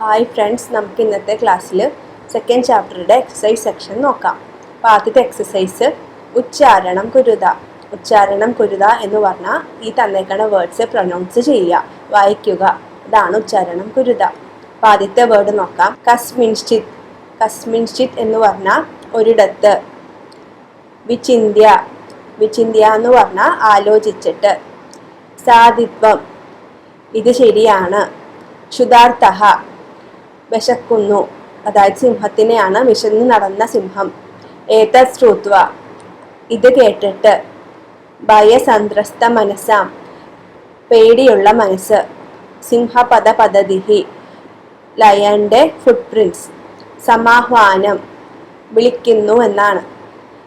Hi friends, നമുക്ക് ഇന്നത്തെ ക്ലാസ്സിൽ സെക്കൻഡ് ചാപ്റ്ററുടെ എക്സസൈസ് സെക്ഷൻ നോക്കാം. അപ്പോൾ ആദ്യത്തെ എക്സസൈസ് ഉച്ചാരണം കുരുത. ഉച്ചാരണം കുരുത എന്ന് പറഞ്ഞാൽ ഈ തന്നേക്കണ വേർഡ്സ് പ്രൊനൗൺസ് ചെയ്യുക, വായിക്കുക. ഇതാണ് ഉച്ചാരണം കുരുത. അപ്പോൾ ആദ്യത്തെ വേർഡ് നോക്കാം. കസ്മിൻഷിത്. കസ്മിൻഷിത് എന്ന് പറഞ്ഞാൽ ഒരിടത്ത്. വിചിന്യ. വിചിന്യ എന്ന് പറഞ്ഞാൽ ആലോചിച്ചിട്ട്. സാധിത്വം, ഇത് ശരിയാണ്. ക്ഷുധാർത്ഥഃ, വിശക്കുന്നു, അതായത് സിംഹത്തിനെയാണ്, വിശന്ന് നടന്ന സിംഹം. ഏതത് ശ്രുത്വ, ഇത് കേട്ടിട്ട്. ഭയസന്ത്രസ്ത മനസ്സാം, പേടിയുള്ള മനസ്സ്. സിംഹപദ പദതിഹി, ലയന്റെ ഫുട് പ്രിന്റ്സ്. സമാഹ്വാനം, വിളിക്കുന്നു എന്നാണ്.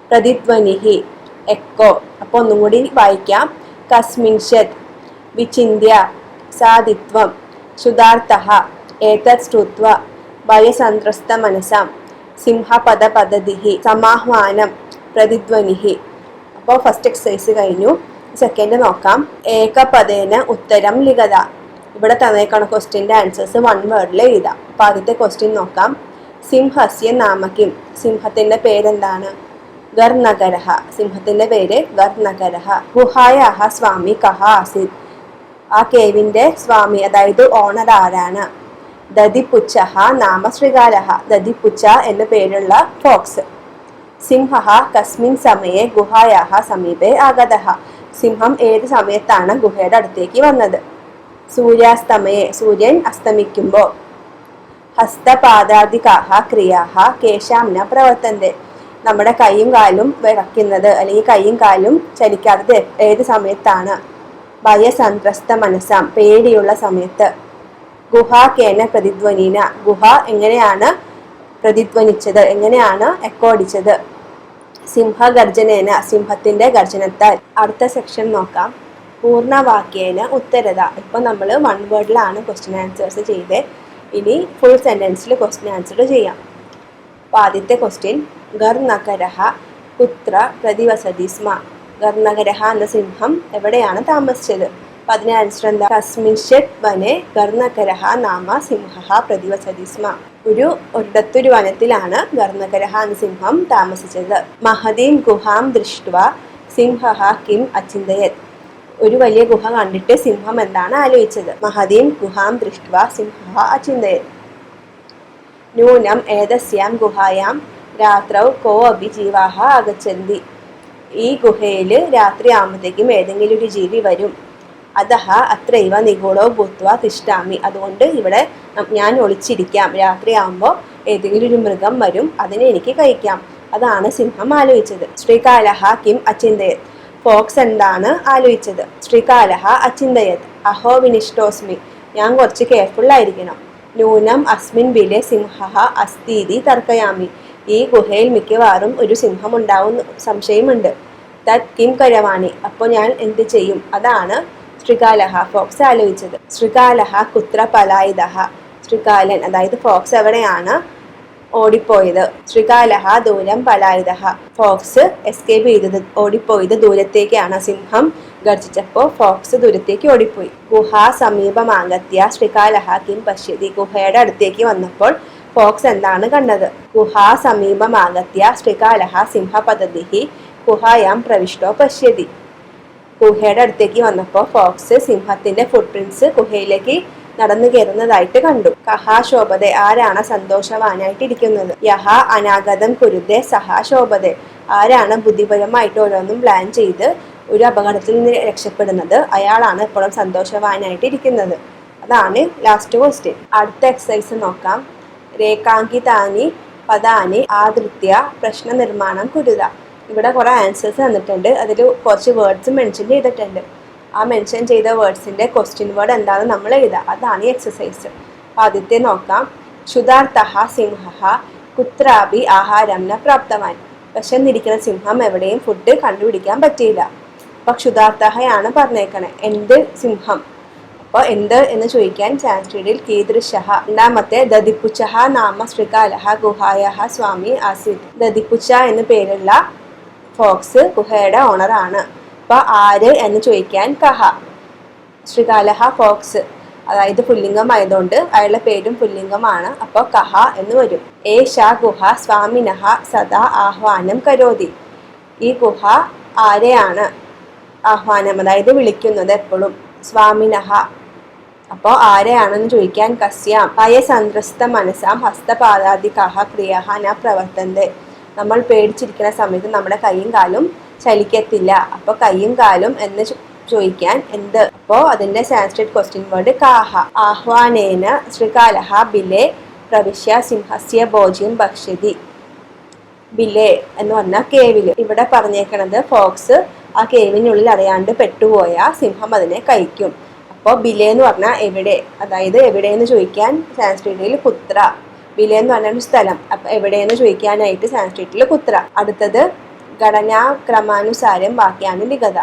പ്രതിധ്വനിഹി, എക്കോ. അപ്പോൾ ഒന്നും കൂടി വായിക്കാം. കസ്മിൻഷത്, വിചിന്യ, സാധിത്വം, ക്ഷുധാർത്ഥഃ, ഏതത് ശ്രുത്വ, ഭയസന്ത്രസ്ത മനസാം, സിംഹപദ പദതിഹി, സമാഹ്വാനം, പ്രതിധ്വനിഹി. അപ്പോൾ ഫസ്റ്റ് എക്സസൈസ് കഴിഞ്ഞു. സെക്കൻഡ് നോക്കാം. ഏകപദേന ഉത്തരം ലിഖത. ഇവിടെ തന്നേക്കണ ക്വസ്റ്റ്യൻ്റെ ആൻസേഴ്സ് വൺ വേർഡിൽ എഴുതാം. അപ്പോൾ ആദ്യത്തെ ക്വസ്റ്റ്യൻ നോക്കാം. സിംഹസ്യ നാമകിം, സിംഹത്തിൻ്റെ പേരെന്താണ്? ഗർനഗരഃ, സിംഹത്തിൻ്റെ പേര് ഗർനഗരഃ. ഗുഹായാഹ സ്വാമി കഹ ആസിത്, ആ കേവിൻ്റെ സ്വാമി അതായത് ഓണർ ആരാണ്? ദധിപുച്ഛഃ നാമ ശൃഗാലഃ, ദധിപുച്ഛ എന്ന പേരുള്ള ഫോക്സ്. സിംഹഃ കസ്മിൻ സമയെ ഗുഹായാഹ സമീപേ ആഗതഃ, സിംഹം ഏത് സമയത്താണ് ഗുഹയുടെ അടുത്തേക്ക് വന്നത്? സൂര്യാസ്തമയെ, സൂര്യൻ അസ്തമിക്കുമ്പോൾ. ഹസ്തപാദാദികാഹ ക്രിയാഹ കേശാം ന പ്രവർത്തന്തെ, നമ്മുടെ കൈയും കാലും വിറയ്ക്കുന്നത് അല്ലെങ്കിൽ കൈയും കാലും ചലിക്കാത്തത് ഏത് സമയത്താണ്? ഭയസന്ത്രസ്ത മനസ്സാം, പേടിയുള്ള സമയത്ത്. ഗുഹാകേന പ്രതിധ്വനീന, ഗുഹ എങ്ങനെയാണ് പ്രതിധ്വനിച്ചത്, എങ്ങനെയാണ് എക്കോ അടിച്ചത്? സിംഹഗർജനേന, സിംഹത്തിന്റെ ഗർജനത്താൽ. അടുത്ത സെക്ഷൻ നോക്കാം. പൂർണ്ണവാക്യേന ഉത്തരത. ഇപ്പം നമ്മൾ വൺ വേർഡിലാണ് ക്വസ്റ്റ്യൻ ആൻസേഴ്സ് ചെയ്തത്. ഇനി ഫുൾ സെന്റൻസിൽ ക്വസ്റ്റ്യൻ ആൻസർ ചെയ്യാം. അപ്പോൾ ആദ്യത്തെ ക്വസ്റ്റ്യൻ, ഗർനഗരഃ കുത്ര പ്രതിവസതി സ്മ. ഗർനഗരഃ എന്ന സിംഹം എവിടെയാണ് താമസിച്ചത്? അപ്പം അതിന് ആൻസർ എന്താ? കസ്മിൻഷിത് വനെ ഗർനഗരഃ നാമ സിംഹഃ പ്രതിവസതി സ്മ. ഒരിടത്തൊരു വനത്തിലാണ് ഗർനഗരഃ എന്ന സിംഹം താമസിച്ചത്. മഹദീം ഗുഹാം ദൃഷ്ട്വാ സിംഹഃ കിം അചിന്തയത്. ഒരു വലിയ ഗുഹ കണ്ടിട്ട് സിംഹം എന്താണ് ആലോചിച്ചത്? മഹദീം ഗുഹാം ദൃഷ്ട്വാ സിംഹഃ അചിന്തയത്. നൂനം ഏതസ്യാം ഗുഹായാം രാത്രൗ കോ അപി ജീവാഹ ആഗച്ഛന്തി. ഈ ഗുഹയിൽ രാത്രി ആകുമ്പോഴത്തേക്കും ഏതെങ്കിലും ഒരു ജീവി വരും. അതഹ അത്രൈവ നിഗൂഢോ ഭൂത്വ തിഷ്ഠാമി, അതുകൊണ്ട് ഇവിടെ ഞാൻ ഒളിച്ചിരിക്കാം. രാത്രി ആകുമ്പോൾ ഏതെങ്കിലും ഒരു മൃഗം വരും, അതിനെ എനിക്ക് കഴിക്കാം. അതാണ് സിംഹം ആലോചിച്ചത്. ശ്രീകാലഹ കിം അചിന്തയത്. ഫോക്സ് എന്താണ് ആലോചിച്ചത്? ശ്രീകാലഹ അചിന്തയത് അഹോ വിനിഷ്ടോസ്മി, ഞാൻ കുറച്ച് കെയർഫുൾ ആയിരിക്കണം. നൂനം അസ്മിൻ ബിലെ സിംഹഃ അസ്തീതി തർക്കയാമി, ഈ ഗുഹയിൽ മിക്കവാറും ഒരു സിംഹം ഉണ്ടാവും സംശയമുണ്ട്. തത് കിം കരവാണി, അപ്പോൾ ഞാൻ എന്ത് ചെയ്യും? അതാണ് ശ്രീകാലഹ, ഫോക്സ് ആലോചിച്ചത്. ശ്രീകാലഹ കുത്ര പലായിതഃ, ശ്രീകാലൻ അതായത് ഫോക്സ് എവിടെയാണ് ഓടിപ്പോയത്? ശ്രീകാലഹ ദൂരം പലായിതഃ, ഫോക്സ് എസ്കേപ്പ് ചെയ്തത്, ഓടിപ്പോയത് ദൂരത്തേക്കാണ്. സിംഹം ഗർജിച്ചപ്പോൾ ഫോക്സ് ദൂരത്തേക്ക് ഓടിപ്പോയി. ഗുഹാ സമീപമാഗത്യ ശ്രീകാലഹ കിം പശ്യതി, ഗുഹയുടെ അടുത്തേക്ക് വന്നപ്പോൾ ഫോക്സ് എന്താണ് കണ്ടത്? ഗുഹാ സമീപമാഗത്യ ശ്രീകാലഹ സിംഹപദതിഹി ഗുഹായാം പ്രവിഷ്ടോ പശ്യതി. ഗുഹയുടെ അടുത്തേക്ക് വന്നപ്പോൾ ഫോക്സ് സിംഹത്തിന്റെ ഫുട് പ്രിന്റ്സ് ഗുഹയിലേക്ക് നടന്നു കയറുന്നതായിട്ട് കണ്ടു. കഹാ ശോഭതെ, ആരാണ് സന്തോഷവാനായിട്ടിരിക്കുന്നത്? യഹ അനാഗതം കുരുതെ സഹാ ശോഭതെ, ആരാണ് ബുദ്ധിപരമായിട്ട് ഓരോന്നും പ്ലാൻ ചെയ്ത് ഒരു അപകടത്തിൽ നിന്ന് രക്ഷപ്പെടുന്നത്? അയാളാണ് എപ്പോഴും സന്തോഷവാനായിട്ടിരിക്കുന്നത്. അതാണ് ലാസ്റ്റ് ക്വസ്റ്റ്യൻ. അടുത്ത എക്സസൈസ് നോക്കാം. രേഖാങ്കിതാനി പദാനി ആദൃത്യ പ്രശ്ന നിർമ്മാണം കുരുത. ഇവിടെ കുറേ ആൻസേഴ്സ് തന്നിട്ടുണ്ട്, അതിൽ കുറച്ച് വേർഡ്സ് മെൻഷൻ ചെയ്തിട്ടുണ്ട്. ആ മെൻഷൻ ചെയ്ത വേർഡ്സിൻ്റെ ക്വസ്റ്റ്യൻ വേർഡ് എന്താണെന്ന് നമ്മൾ എഴുതാം. അതാണ് ഈ എക്സസൈസ്. ആദ്യത്തെ നോക്കാം. ക്ഷുധാർത്ഥഃ സിംഹഃ കുത്രാപി ആഹാരം ന പ്രാപ്തവാൻ. വിശന്നിരിക്കുന്ന സിംഹം എവിടെയും ഫുഡ് കണ്ടുപിടിക്കാൻ പറ്റിയില്ല. അപ്പോൾ ക്ഷുധാർത്ഥയാണ് പറഞ്ഞേക്കണേ. എന്ത് സിംഹം? അപ്പോൾ എന്ത് എന്ന് ചോദിക്കാൻ സാൻസ്ക്രിറ്റിൽ കീദൃശഃ. രണ്ടാമത്തെ ദധിപുച്ഛഃ നാമ ശ്രീകാലഃ ഗുഹായാഹ സ്വാമി ആസിത്. ദധിപുച്ഛ എന്ന പേരുള്ള ഫോക്സ് ഗുഹയുടെ ഓണറാണ്. അപ്പോൾ ആര് എന്ന് ചോദിക്കാൻ കഹ. ശ്രീകാലഹ ഫോക്സ്, അതായത് പുല്ലിംഗമായതുകൊണ്ട് അയാളുടെ പേരും പുല്ലിംഗമാണ്. അപ്പോൾ കഹ എന്ന് വരും. ഏഷ ഗുഹ സ്വാമിനഹ സദാ ആഹ്വാനം കരോതി. ഈ ഗുഹ ആരെയാണ് ആഹ്വാനം, അതായത് വിളിക്കുന്നത് എപ്പോഴും? സ്വാമിനഹ. അപ്പോൾ ആരെയാണെന്ന് ചോദിക്കാൻ കസ്യാം ഭയസന്ത്രസ്ത മനസാം ഹസ്തപാദാദികഃ ക്രിയഃ ന പ്രവർത്തന്തെ. നമ്മൾ പേടിച്ചിരിക്കുന്ന സമയത്ത് നമ്മുടെ കൈയും കാലും ചലിക്കത്തില്ല. അപ്പോൾ കൈയും കാലും എന്ന് ചോദിക്കാൻ എന്ത്? അപ്പോൾ അതിന്റെ സാൻസ്ക്രിറ്റ് ക്വസ്റ്റ്യൻ വേർഡ് കാഹ. ആഹ്വാനേന ശ്രീകാലഃ ബിലെ പ്രവിശ്യ സിംഹസ്യ ഭോജ്യം ഭക്ഷ്യതി. ബിലെ എന്ന് പറഞ്ഞാൽ കേവില്. ഇവിടെ പറഞ്ഞേക്കണത് ഫോക്സ് ആ കേവിനുള്ളിൽ അറിയാണ്ട് പെട്ടുപോയ സിംഹം അതിനെ കഴിക്കും. അപ്പോൾ ബിലെ എന്ന് പറഞ്ഞാൽ എവിടെ, അതായത് എവിടെയെന്ന് ചോദിക്കാൻ സാൻസ്ക്രിറ്റിൽ കുത്ര. ബിലെ എന്ന് പറഞ്ഞ ഒരു സ്ഥലം. അപ്പൊ എവിടെയെന്ന് ചോദിക്കാനായിട്ട് സാൻസ്ക്രിറ്റിൽ കുത്ര. അടുത്തത് ഘടനാക്രമാനുസാരം വാക്യാനി ലിഖത.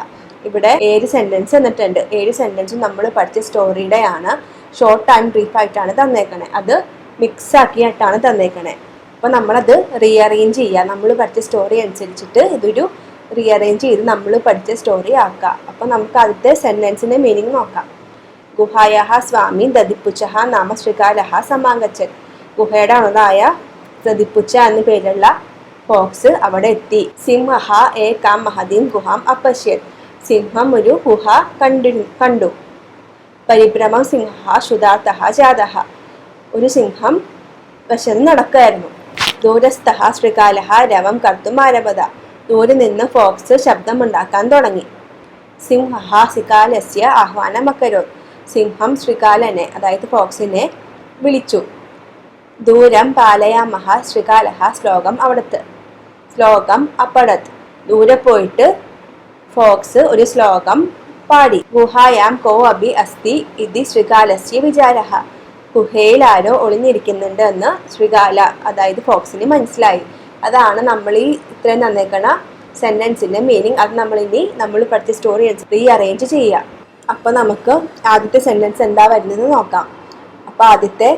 ഇവിടെ 7 സെന്റൻസ് തന്നിട്ടുണ്ട്. 7 സെന്റൻസും നമ്മൾ പഠിച്ച സ്റ്റോറിയുടെ ആണ്. ഷോർട്ട് ആൻഡ് ബ്രീഫ് ആയിട്ടാണ് തന്നേക്കണേ. അത് മിക്സ് ആക്കിയിട്ടാണ് തന്നേക്കണേ. അപ്പൊ നമ്മളത് റീഅറേഞ്ച് ചെയ്യുക. നമ്മൾ പഠിച്ച സ്റ്റോറി അനുസരിച്ചിട്ട് ഇതൊരു റീഅറേഞ്ച് ചെയ്ത് നമ്മൾ പഠിച്ച സ്റ്റോറി ആക്കുക. അപ്പൊ നമുക്ക് ആദ്യത്തെ സെന്റൻസിന്റെ മീനിങ് നോക്കാം. ഗുഹായാഹ സ്വാമി ദദിപ്പുച്ഛഃ നാമ ശ്രീകാലഃ സമാഗച്ഛത്. ഗുഹയുടെ ഉണതായ ദദിപ്പുച്ഛ എന്ന പേരുള്ള ഫോക്സ് അവിടെ എത്തി. സിംഹഃ ഏകാം മഹതീം ഗുഹാം അപശ്യത്. സിംഹം ഒരു ഗുഹ കണ്ടു. പരിഭ്രമം സിംഹഃ ശുതാർത്ഥഃ ജാതഃ. ഒരു സിംഹം വശന്ന് നടക്കുകയായിരുന്നു. ദൂരസ്ഥഃ ശ്രീകാലഃ രവം കർത്തും ആരഭത. ദൂരെ നിന്ന് ഫോക്സ് ശബ്ദമുണ്ടാക്കാൻ തുടങ്ങി. സിംഹഃ ശ്രീകാലസ്യ ആഹ്വാനം അകരോത്. സിംഹം ശ്രീകാലനെ, അതായത് ഫോക്സിനെ വിളിച്ചു. ദൂരം പാലയാമഹ ശ്രീകാലഃ ശ്ലോകം അവിടത്ത്. ശ്ലോകം അപ്പടത്. ദൂരെ പോയിട്ട് ഫോക്സ് ഒരു ശ്ലോകം പാടി. ഗുഹായാം കോ അഭി അസ്തി ഇതി ശ്രീകാലസ്യ വിചാരഃ. ഗുഹയിൽ ആരോ ഒളിഞ്ഞിരിക്കുന്നുണ്ട് എന്ന് ശ്രീകാല, അതായത് ഫോക്സിന് മനസ്സിലായി. അതാണ് നമ്മൾ ഈ ഇത്രയും തന്നേക്കണ സെന്റൻസിന്റെ മീനിങ്. അത് നമ്മൾ പഠിച്ച സ്റ്റോറി റീഅറേഞ്ച് ചെയ്യുക. അപ്പൊ നമുക്ക് ആദ്യത്തെ സെന്റൻസ് എന്താ വരുന്നത് നോക്കാം. അപ്പൊ ആദ്യത്തെ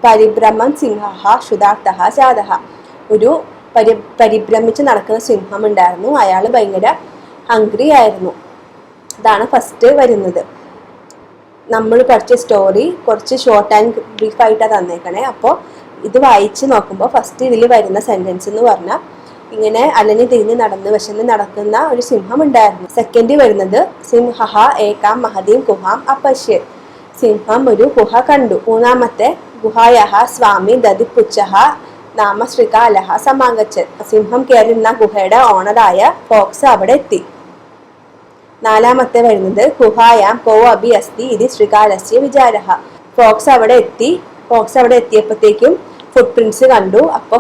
പരിഭ്രമം സിംഹഃ ശുതാർത്ഥഃ ജാതഃ. ഒരു പരിഭ്രമിച്ച് നടക്കുന്ന സിംഹം ഉണ്ടായിരുന്നു. അയാൾ ഭയങ്കര ഹംഗ്രി ആയിരുന്നു. ഇതാണ് ഫസ്റ്റ് വരുന്നത്. നമ്മൾ പഠിച്ച സ്റ്റോറി കുറച്ച് ഷോർട്ട് ആൻഡ് ബ്രീഫ് ആയിട്ടാണ് തന്നേക്കണേ. അപ്പോൾ ഇത് വായിച്ച് നോക്കുമ്പോൾ ഫസ്റ്റ് ഇതിൽ വരുന്ന സെന്റൻസ് എന്ന് പറഞ്ഞാൽ ഇങ്ങനെ അലഞ്ഞു തിരിഞ്ഞ് നടന്ന് വിശന്ന് നടക്കുന്ന ഒരു സിംഹം ഉണ്ടായിരുന്നു. സെക്കൻഡ് വരുന്നത് സിംഹഃ ഏകാം മഹതീം ഗുഹാം അപശ്യത്. സിംഹം ഒരു ഗുഹ കണ്ടു. മൂന്നാമത്തെ ഗുഹായഃ സ്വാമി ദദിപ്പുച്ഛഃ നാമ ശ്രീകാലഃ സമാഗച്ഛത്. സിംഹം കയറുന്ന ഗുഹയുടെ ഓണറായ ഫോക്സ് അവിടെ എത്തി. നാലാമത്തെ വരുന്നത് ഗുഹായാം കോ അഭി അസ്തി ഇത് ശ്രീകാലസ്യ വിചാരഃ. ഫോക്സ് അവിടെ എത്തിയപ്പോഴത്തേക്കും ഫുട് പ്രിന്റ്സ് കണ്ടു. അപ്പൊ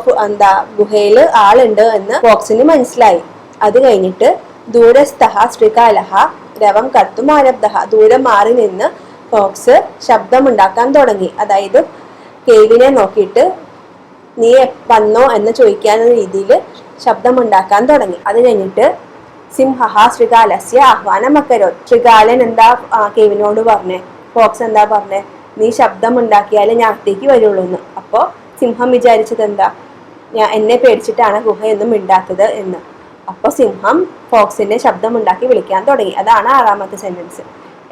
ഗുഹയിൽ ആളുണ്ട് എന്ന് ഫോക്സിന് മനസ്സിലായി. അത് കഴിഞ്ഞിട്ട് ദൂരസ്ഥഃ ശ്രീകാലഃ രവം കർത്തും ആരബ്ധഃ. ദൂരം മാറി നിന്ന് ഫോക്സ് ശബ്ദമുണ്ടാക്കാൻ തുടങ്ങി. അതായത് കേവിനെ നോക്കിയിട്ട് നീ വന്നോ എന്ന് ചോദിക്കാവുന്ന രീതിയിൽ ശബ്ദമുണ്ടാക്കാൻ തുടങ്ങി. അത് കഴിഞ്ഞിട്ട് സിംഹഃ ശ്രീകാലസ്യ ആഹ്വാനം അകരോത്. ശ്രീകാലൻ എന്താ കേവിനോട് പറഞ്ഞേ? ഫോക്സ് എന്താ പറഞ്ഞേ? നീ ശബ്ദമുണ്ടാക്കിയാലേ ഞാൻ അകത്തേക്ക് വരുള്ളൂ എന്ന്. അപ്പോൾ സിംഹം വിചാരിച്ചത് എന്താ? എന്നെ പേടിച്ചിട്ടാണ് ഗുഹയൊന്നും മിണ്ടാത്തത് എന്ന്. അപ്പോൾ സിംഹം ഫോക്സിനെ ശബ്ദമുണ്ടാക്കി വിളിക്കാൻ തുടങ്ങി. അതാണ് 6ാമത്തെ സെന്റൻസ്.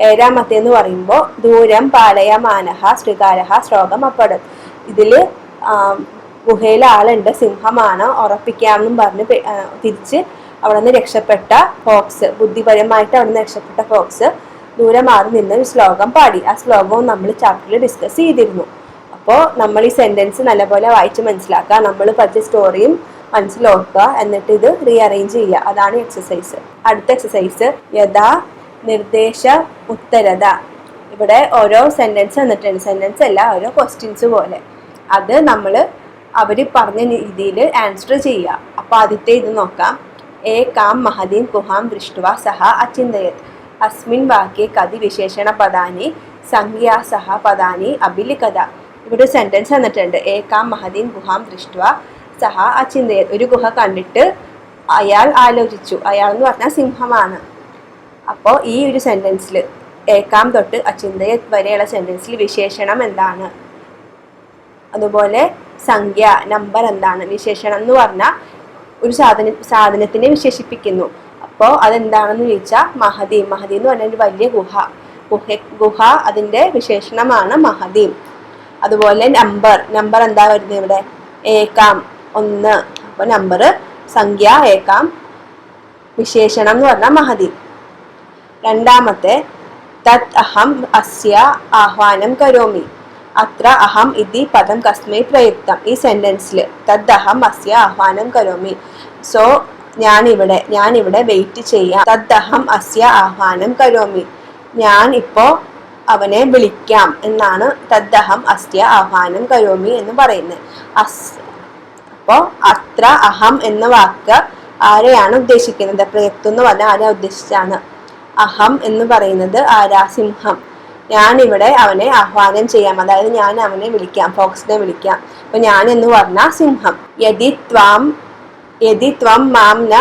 7ാമത്തെ എന്ന് പറയുമ്പോൾ ദൂരം പാലയമാനഃ ശ്രീകാലഃ ശ്ലോകം അപ്പടത്. ഇതില് ഗുഹയിൽ ആളുണ്ട്, സിംഹമാണ്, ഉറപ്പിക്കാമെന്നും പറഞ്ഞ് തിരിച്ച് അവിടെ നിന്ന് രക്ഷപ്പെട്ട ഫോക്സ്, ബുദ്ധിപരമായിട്ട് അവിടെ നിന്ന് രക്ഷപ്പെട്ട ഫോക്സ് ദൂരെ മാറി നിന്ന് ഒരു ശ്ലോകം പാടി. ആ ശ്ലോകവും നമ്മൾ ചാപ്റ്ററിൽ ഡിസ്കസ് ചെയ്തിരുന്നു. അപ്പോൾ നമ്മൾ ഈ സെന്റൻസ് നല്ലപോലെ വായിച്ച് മനസ്സിലാക്കുക, നമ്മൾ പഠിച്ച സ്റ്റോറിയും മനസ്സിലോർക്കുക, എന്നിട്ട് ഇത് റീഅറേഞ്ച് ചെയ്യുക. അതാണ് എക്സസൈസ്. അടുത്ത എക്സസൈസ് യഥാ നിർദ്ദേശ ഉത്തരത. ഇവിടെ ഓരോ സെന്റൻസ് തന്നിട്ടുണ്ട്. സെന്റൻസ് അല്ല, ഓരോ ക്വസ്റ്റ്യൻസ് പോലെ. അത് നമ്മൾ അവർ പറഞ്ഞ രീതിയിൽ ആൻസർ ചെയ്യുക. അപ്പോൾ ആദ്യത്തെ ഇത് നോക്കാം. ഏകാം മഹതീം ഗുഹാം ദൃഷ്ട്വാ സഹ അചിന്തയത്. അസ്മിൻ വാക്യേ കതി വിശേഷണ പദാനി സംജ്ഞാ സഹ പദാനി അഭിലിഖത. ഇവിടെ സെന്റൻസ് തന്നിട്ടുണ്ട്. ഏകാം മഹതീം ഗുഹാം ദൃഷ്ട്വാ സഹ അചിന്തയത്. ഒരു ഗുഹ കണ്ടിട്ട് അയാൾ ആലോചിച്ചു. അയാൾ എന്ന് പറഞ്ഞാൽ സിംഹമാണ്. അപ്പോൾ ഈ ഒരു സെന്റൻസിൽ ഏകാം തൊട്ട് അചിന്തയത് വരെയുള്ള സെന്റൻസിൽ വിശേഷണം എന്താണ്, അതുപോലെ സംഖ്യ നമ്പർ എന്താണ്. വിശേഷണം എന്ന് പറഞ്ഞാൽ ഒരു സാധനത്തിനെ വിശേഷിപ്പിക്കുന്നു. അപ്പോൾ അതെന്താണെന്ന് ചോദിച്ചാൽ മഹതി എന്ന് പറഞ്ഞാൽ ഒരു വലിയ ഗുഹ. ഗുഹ അതിന്റെ വിശേഷണമാണ് മഹതി. അതുപോലെ നമ്പർ എന്താ വരുന്നത് ഇവിടെ? ഏകാം, 1. അപ്പൊ നമ്പർ സംഖ്യ ഏകാം, വിശേഷണം എന്ന് പറഞ്ഞാൽ മഹതി. രണ്ടാമത്തെ തത് അഹം അസ്യ ആഹ്വാനം കരോമി. അത്ര അഹം ഇതി പദം കസ്മൈ പ്രയുക്തം. ഈ സെന്റൻസിൽ തത് അഹം അസ്യ ആഹ്വാനം കരോമി. സോ ഞാൻ ഇവിടെ വെയിറ്റ് ചെയ്യാം. തത് അഹം അസ്യ ആഹ്വാനം കരോമി, ഞാൻ ഇപ്പോ അവനെ വിളിക്കാം എന്നാണ് തത് അഹം അസ്യ ആഹ്വാനം കരോമി എന്ന് പറയുന്നത്. അപ്പോ അത്ര അഹം എന്ന വാക്ക് ആരെയാണ് ഉദ്ദേശിക്കുന്നത്? പ്രയുക്തം എന്ന് പറഞ്ഞാൽ ആരെ ഉദ്ദേശിച്ചാണ്? അഹം എന്ന് പറയുന്നത് ആരാ? സിംഹം. ഞാൻ ഇവിടെ അവനെ ആഹ്വാനം ചെയ്യാം, അതായത് ഞാൻ അവനെ വിളിക്കാം, ഫോക്സിനെ വിളിക്കാം. അപ്പൊ ഞാൻ എന്ന് പറഞ്ഞാൽ സിംഹം. യദി ത്വം മാം ന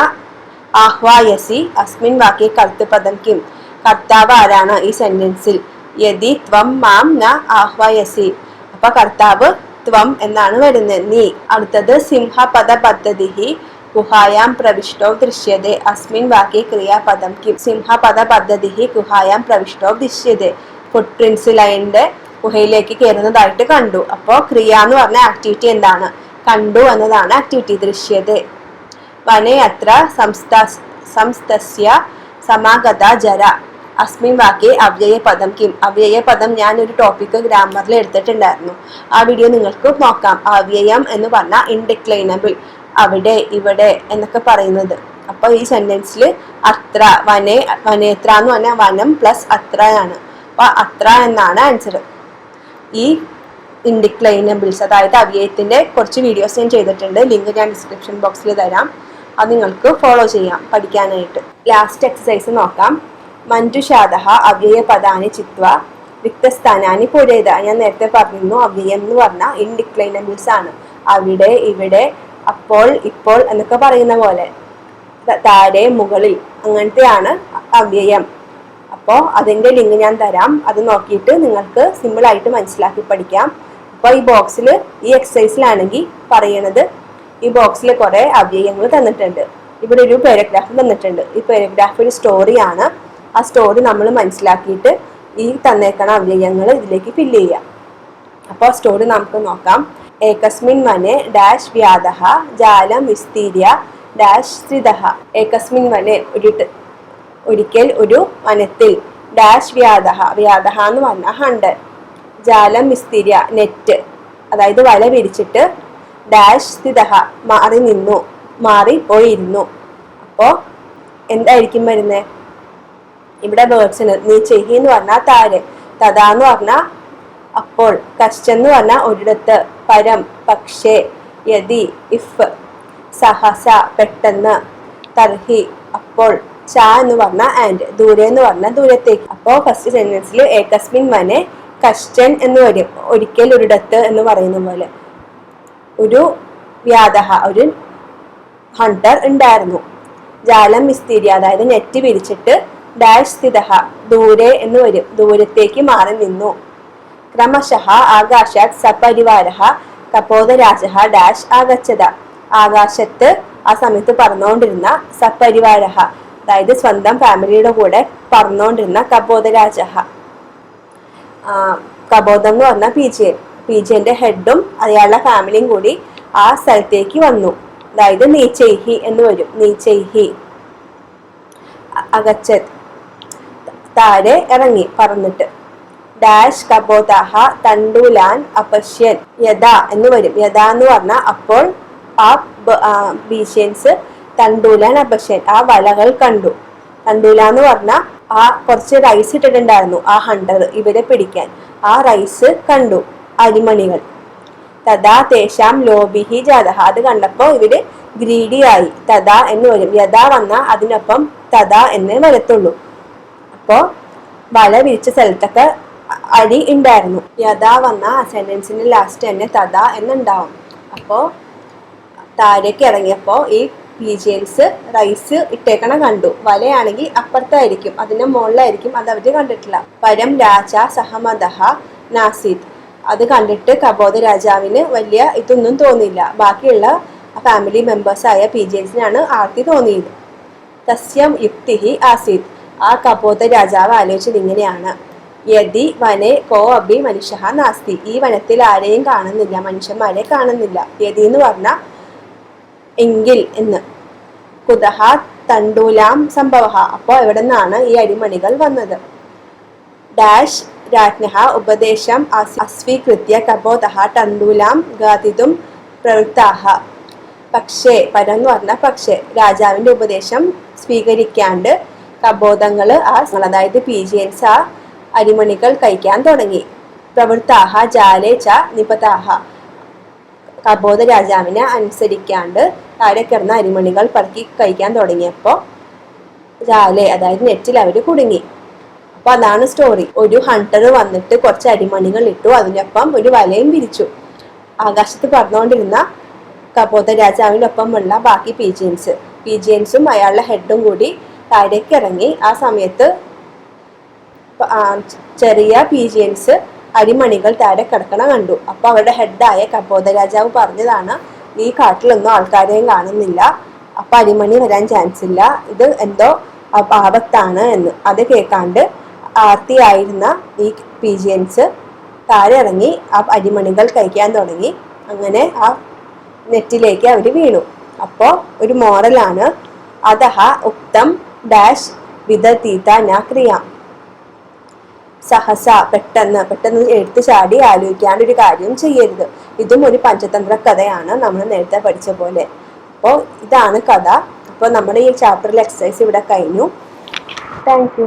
ആഹ്വായസി അസ്മിൻ വാക്യെ കർത്തൃപദം കിം. കർത്താവ് ആരാണ് ഈ സെന്റൻസിൽ? യദി ത്വം മാം ന ആഹ്വായസി. അപ്പൊ കർത്താവ് ത്വം എന്നാണ് വരുന്നത്, നീ. അടുത്തത് സിംഹപദ പദ്ധതി ഗുഹായാം പ്രവിഷ്ടോ ദൃശ്യതേ അസ്മിൻ വാക്യെ ക്രിയാപദം കിം. സിംഹപദ പദ്ധതി ഗുഹായാം പ്രവിഷ്ടോ ദൃശ്യതേ. ഫുട് പ്രിന്റ്സ് ലൈനിന്റെ ഗുഹയിലേക്ക് കയറുന്നതായിട്ട് കണ്ടു. അപ്പോ ക്രിയ എന്ന് പറഞ്ഞ ആക്ടിവിറ്റി എന്താണ്? കണ്ടു എന്നതാണ് ആക്ടിവിറ്റി. ദൃശ്യതേ. വനേ അത്ര സംസ്തസ്യ സമാഗത ജര അസ്മിൻ വാക്യെ അവ്യയപദം കിം. അവ്യയപദം ഞാൻ ഒരു ടോപ്പിക് ഗ്രാമറിൽ എടുത്തിട്ടുണ്ടായിരുന്നു, ആ വീഡിയോ നിങ്ങൾക്ക് നോക്കാം. അവ്യയം എന്ന് പറഞ്ഞാൽ ഇൻഡിക്ലൈനബിൾ, അവിടെ, ഇവിടെ എന്നൊക്കെ പറയുന്നത്. അപ്പൊ ഈ സെന്റൻസിൽ അത്ര, വനേത്ര എന്ന് പറഞ്ഞാൽ വനം പ്ലസ് അത്രയാണ്. അപ്പൊ അത്ര എന്നാണ് ആൻസർ. ഈ ഇൻഡിക്ലൈനബിൾസ് അതായത് അവ്യയത്തിന്റെ കുറച്ച് വീഡിയോസ് ഞാൻ ചെയ്തിട്ടുണ്ട്, ലിങ്ക് ഞാൻ ഡിസ്ക്രിപ്ഷൻ ബോക്സിൽ തരാം, അത് നിങ്ങൾക്ക് ഫോളോ ചെയ്യാം പഠിക്കാനായിട്ട്. ലാസ്റ്റ് എക്സസൈസ് നോക്കാം. മഞ്ജുഷാദഹ അവ്യയ പദാനി ചിത്വ റിക്തസ്ഥാനാനി പൂരയിത. ഞാൻ നേരത്തെ പറഞ്ഞിരുന്നു അവ്യയം എന്ന് പറഞ്ഞാൽ ഇൻഡിക്ലൈനബിൾസ് ആണ്. അവിടെ, ഇവിടെ, അപ്പോൾ, ഇപ്പോൾ എന്നൊക്കെ പറയുന്ന പോലെ, താഴെ, മുകളിൽ, അങ്ങനത്തെയാണ് അവ്യയം. അപ്പോൾ അതിന്റെ ലിങ്ക് ഞാൻ തരാം, അത് നോക്കിയിട്ട് നിങ്ങൾക്ക് സിമ്പിൾ ആയിട്ട് മനസ്സിലാക്കി പഠിക്കാം. അപ്പോൾ ഈ ബോക്സിൽ, ഈ എക്സസൈസിലാണെങ്കിൽ പറയണത്, ഈ ബോക്സിൽ കുറെ അവ്യയങ്ങൾ തന്നിട്ടുണ്ട്. ഇവിടെ ഒരു പാരഗ്രാഫ് തന്നിട്ടുണ്ട്. ഈ പാരഗ്രാഫ് ഒരു സ്റ്റോറിയാണ്. ആ സ്റ്റോറി നമ്മൾ മനസ്സിലാക്കിയിട്ട് ഈ തന്നേക്കണ അവ്യയങ്ങൾ ഇതിലേക്ക് ഫില്ല് ചെയ്യാം. അപ്പോൾ സ്റ്റോറി നമുക്ക് നോക്കാം. ഏകസ്മിൻ വനെ ഡാഷ് വ്യാധഃ ജാലം വിസ്തീര്യ ഡാഷ് സ്ഥിതഃ. ഏകസ്മിൻ വനെ ഒരിക്കൽ ഒരു വനത്തിൽ, ഡാഷ് വ്യാധഃ എന്ന് പറഞ്ഞാൽ 100, ജാലം വിസ്തീര്യ നെറ്റ് അതായത് വല വിരിച്ചിട്ട്, ഡാഷ് സ്ഥിതഃ മാറി പോയിരുന്നു. അപ്പോ എന്തായിരിക്കും വരുന്നത്? ഇവിടെ വേർഡ്സിന് നീചൈഹി എന്ന് പറഞ്ഞാൽ താഴെ, തഥാ എന്ന് പറഞ്ഞാൽ അപ്പോൾ, കശ്ചെന്ന് പറഞ്ഞാൽ ഒരിടത്ത്, പരം പക്ഷേ, യതി ഇഫ്, സഹസ പെട്ടെന്ന്, തർഹി അപ്പോൾ, ച എന്ന് പറഞ്ഞാൽ ആൻഡ്, ദൂരെ എന്ന് പറഞ്ഞാൽ ദൂരത്തേക്ക്. അപ്പോൾ ഫസ്റ്റ് സെന്റൻസിൽ ഏകസ്മിൻ വനെ കശ്ചൻ എന്ന് വരും, ഒരിക്കൽ ഒരിടത്ത് എന്ന് പറയുന്ന പോലെ. ഒരു വ്യാധഃ ഒരു ഹണ്ടർ ഉണ്ടായിരുന്നു. ജാലം വിസ്തീര്യ അതായത് നെറ്റ് വിരിച്ചിട്ട്, ഡാഷ് സ്ഥിതഃ ദൂരെ എന്ന് വരും, ദൂരത്തേക്ക് മാറി നിന്നു. ക്രമശഃ ആകാശാത് സപരിവാരഃ കപോതരാജഃ ഡാഷ് ആഗച്ഛത. ആകാശത്ത് ആ സമയത്ത് പറന്നുകൊണ്ടിരുന്ന സപരിവാരഃ അതായത് സ്വന്തം ഫാമിലിയുടെ കൂടെ പറന്നുകൊണ്ടിരുന്ന കപോതരാജഃ, കബോധം എന്ന് പറഞ്ഞ പീജിയന്റെ ഹെഡും അയാളുടെ ഫാമിലിയും കൂടി ആ സ്ഥലത്തേക്ക് വന്നു. അതായത് നീചൈഹി എന്ന് വരും, നീചൈഹി. അഗച്ഛത് താഴെ ഇറങ്ങി പറന്നിട്ട്. ഡാഷ് കബോധാഹ തണ്ടൂലാൻ അപശ്യൻ യഥാ എന്ന് വരും. യഥാ എന്ന് പറഞ്ഞാൽ അപ്പോൾ ആ ബീഷ്യൻസ് തണ്ടൂലാൻ അപശ്യൻ ആ വലകൾ കണ്ടു. തണ്ടൂല എന്ന് പറഞ്ഞാൽ ആ കുറച്ച് റൈസ് ഇട്ടിട്ടുണ്ടായിരുന്നു ആ ഹണ്ടർ ഇവരെ പിടിക്കാൻ, ആ റൈസ് കണ്ടു, അരിമണികൾ. തഥാ തേശാം ലോഭിഹി ജാതഹ അത് കണ്ടപ്പോ ഇവര് ഗ്രീഡി ആയി. തഥാ എന്ന് വരും. യഥാ വന്നാൽ അതിനൊപ്പം തഥാ എന്നേ വരത്തുള്ളൂ. അപ്പോ വല വിരിച്ച സ്ഥലത്തൊക്കെ അരി ഉണ്ടായിരുന്നു. യഥാ വന്ന ആ സെന്റൻസിന്റെ ലാസ്റ്റ് തന്നെ തഥാ എന്നുണ്ടാവും. അപ്പോ താഴേക്ക് ഇറങ്ങിയപ്പോ ഈ പീജിയൻസ് റൈസ് ഇട്ടേക്കണ കണ്ടു. വലയാണെങ്കിൽ അപ്പുറത്തായിരിക്കും, അതിന്റെ മുകളിലായിരിക്കും, അത് അവര് കണ്ടിട്ടില്ല. പരം രാജ സഹമദഹ നാസിദ് അത് കണ്ടിട്ട് കബോധ രാജാവിന് വലിയ ഇതൊന്നും തോന്നിയില്ല. ബാക്കിയുള്ള ഫാമിലി മെമ്പേഴ്സായ പീജിയൻസിനാണ് ആർത്തി തോന്നിയത്. തസ്യം യുക്തിഹി ആസീദ് ആ കബോധ രാജാവ് ആലോചിച്ചത് ഇങ്ങനെയാണ്. യദി വനെ കോ അഭി മനുഷ്യ നാസ്തി. ഈ വനത്തിൽ ആരെയും കാണുന്നില്ല, മനുഷ്യന്മാരെ കാണുന്നില്ല. യതി എന്ന് പറഞ്ഞ എങ്കിൽ എന്ന്. കുതഹ തണ്ടൂലാം സംഭവ. അപ്പോൾ എവിടെ നിന്നാണ് ഈ അരിമണികൾ വന്നത്? ഡാഷ് രാജ്ഞഃ ഉപദേശം അസ്വീകൃത്യ കബോധഃ തണ്ടൂലാം ഖാദിതും പ്രവൃത്താഃ. പക്ഷേ പരം എന്ന് പറഞ്ഞ പക്ഷേ രാജാവിന്റെ ഉപദേശം സ്വീകരിക്കാണ്ട് കബോധങ്ങള് അതായത് പീജിയൻസ് ആ അരിമണികൾ കഴിക്കാൻ തുടങ്ങി. പ്രവൃത്താഹ ജാലേ ച നിപതാഹ. കബോധ രാജാവിനെ അനുസരിക്കാണ്ട് താഴെ കിടന്ന അരിമണികൾ പറക്കി കഴിക്കാൻ തുടങ്ങിയപ്പോൾ ജാലെ അതായത് നെറ്റിൽ അവർ കുടുങ്ങി. അപ്പൊ അതാണ് സ്റ്റോറി. ഒരു ഹണ്ടർ വന്നിട്ട് കുറച്ച് അരിമണികൾ ഇട്ടു, അതിനൊപ്പം ഒരു വലയും വിരിച്ചു. ആകാശത്ത് പറന്നുകൊണ്ടിരുന്ന കബോധ രാജാവിൻ്റെ ഒപ്പമുള്ള ബാക്കി പീജിയൻസും അയാളുടെ ഹെഡും കൂടി താഴേക്ക് ഇറങ്ങി. ആ സമയത്ത് ചെറിയ പീജിയൻസ് അരിമണികൾ താഴെ കിടക്കണ കണ്ടു. അപ്പൊ അവരുടെ ഹെഡായ കബോധ രാജാവ് പറഞ്ഞതാണ്, ഈ കാട്ടിലൊന്നും ആൾക്കാരെയും കാണുന്നില്ല, അപ്പൊ അരിമണി വരാൻ ചാൻസ് ഇല്ല, ഇത് എന്തോ ആപത്താണ് എന്ന്. അത് കേൾക്കാണ്ട് ആർത്തിയായിരുന്ന ഈ പീജിയൻസ് താഴെ ഇറങ്ങി ആ അരിമണികൾ കഴിക്കാൻ തുടങ്ങി. അങ്ങനെ ആ നെറ്റിലേക്ക് അവർ വീണു. അപ്പോൾ ഒരു മോറലാണ്, അതഹ ഉക്തം ഡാഷ് വിദതീത ന ക്രിയാം. സഹസ പെട്ടെന്ന് എടുത്തു ചാടി ആലോചിക്കാണ്ട് ഒരു കാര്യം ചെയ്യരുത്. ഇതും ഒരു പഞ്ചതന്ത്ര കഥയാണ്, നമ്മൾ നേരത്തെ പഠിച്ച പോലെ. അപ്പോൾ ഇതാണ് കഥ. അപ്പോൾ നമ്മുടെ ഈ ചാപ്റ്ററിൽ എക്സസൈസ് ഇവിടെ കഴിഞ്ഞു. Thank you.